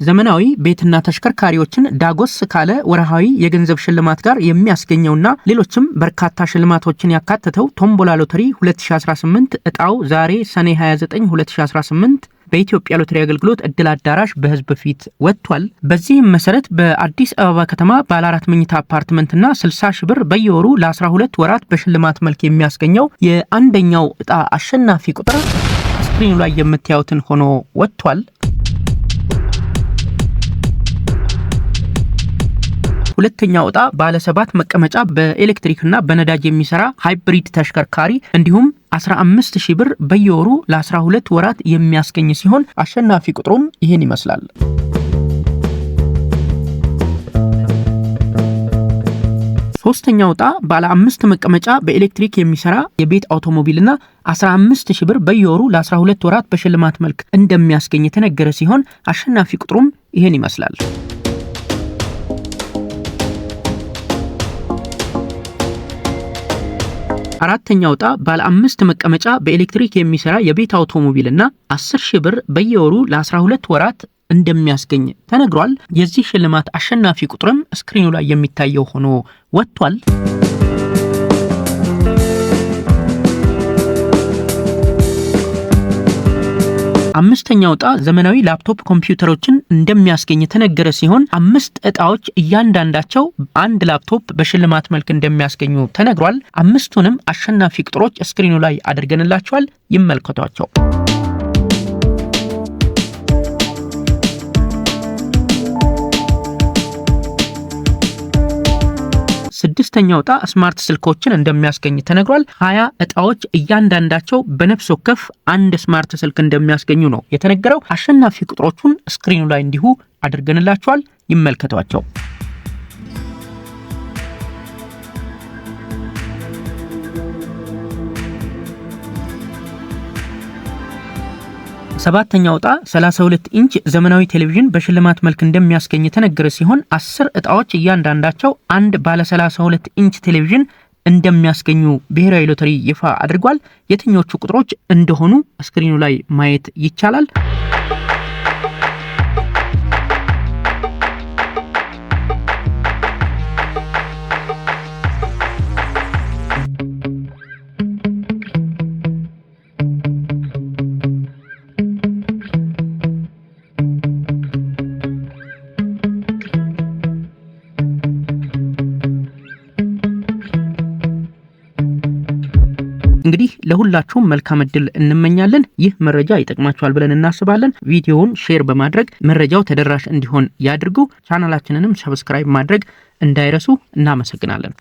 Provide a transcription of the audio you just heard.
ዘመናዊ ቤትና ተሽከርካሪዎችን ዳጎስ ካለ ወርሃዊ የገንዘብ ሽልማት ጋር የሚያስገኘውና ሌሎችም በርካታ ሽልማቶችን ያካተተው ቶምቦላ ሎተሪ 2018 እጣው ዛሬ ሰኔ 29 2018 በኢትዮጵያ ሎተሪ አገልግሎት እድል አዳራሽ በህዝብ ፊት ወጥቷል። በዚህም መሰረት በአዲስ አበባ ከተማ ባለ 4 መኝታ አፓርትመንትና 60 ሺህ ብር በየወሩ ለ12 ወራት በሽልማት መልክ የሚያስገኘው የአንደኛው እጣ አሸናፊ ቁጥር ስክሪኑ ላይ የምታዩትን ሆኖ ወጥቷል። ሁለተኛው እጣ ባለ 7 መቀመጫ በኤሌክትሪክና በነዳጅ የሚሰራ ሃይብሪድ ተሽከርካሪ እንዲሁም 15000 ብር በየወሩ ለ12 ወራት የሚያስገኝ ሲሆን አሸናፊ ቁጥሩም ይሄን ይመስላል። ሶስተኛው እጣ ባለ 5 መቀመጫ በኤሌክትሪክ የሚሰራ የቤት አውቶሞቢልና 15000 ብር በየወሩ ለ12 ወራት በሽልማት መልክ እንደሚያስገኝ የተነገረ ሲሆን አሸናፊ ቁጥሩም ይሄን ይመስላል። አራተኛው እጣ ባለ 5 መቀመጫ በኤሌክትሪክ የሚሰራ የቤት አውቶሞቢልና 10000 ብር በየወሩ ለ12 ወራት እንደሚያስገኝ ተነግሯል። የዚህ ሽልማት አሸናፊ ቁጥርም ስክሪኑ ላይ የሚታየው ሆኖ ወጥቷል። አምስተኛው እጣ ዘመናዊ ላፕቶፕ ኮምፒውተሮችን እንደሚያስገኝ የተነገረ ሲሆን 5 እጣዎች እያንዳንዳቸው አንድ ላፕቶፕ በሽልማት መልክ እንደሚያስገኙ ተነግሯል። አምስቱንም አሸናፊ ቁጥሮች ስክሪኑ ላይ አድርገንላችኋል፣ ይመልከቷቸው። ስድስተኛው እጣ ስማርት ስልኮችን እንደሚያስገኝ ተነግሯል። 20 እጣዎች እያንዳንዳቸው በነፍስ ወከፍ አንድ ስማርት ስልክ እንደሚያስገኙ ነው የተነገረው። አሸናፊ ቁጥሮቹን ስክሪኑ ላይ እንዲሁ አድርገንላችኋል፣ ይመልከቷቸው። ሰባተኛው እጣ 32 ኢንች ዘመናዊ ቴሌቪዥን በሽልማት መልክ እንደሚያስገኝ የተነገረ ሲሆን 10 እጣዎች እያንዳንዳቸው አንድ ባለ 32 ኢንች ቴሌቪዥን እንደሚያስገኙ ብሔራዊ ሎተሪ ይፋ አድርጓል። የትኞቹ ቁጥሮች እንደሆኑ ስክሪኑ ላይ ማየት ይቻላል። እንግዲህ ለሁላችሁም መልካም እድል እንመኛለን። ይህ መረጃ ይጠቅማችኋል ብለን እናስባለን። ቪዲዮውን ሼር በማድረግ መረጃው ተደራሽ እንዲሆን ያድርጉ። ቻናላችንንም ሰብስክራይብ ማድረግ እንዳይረሱ። እናመሰግናለን።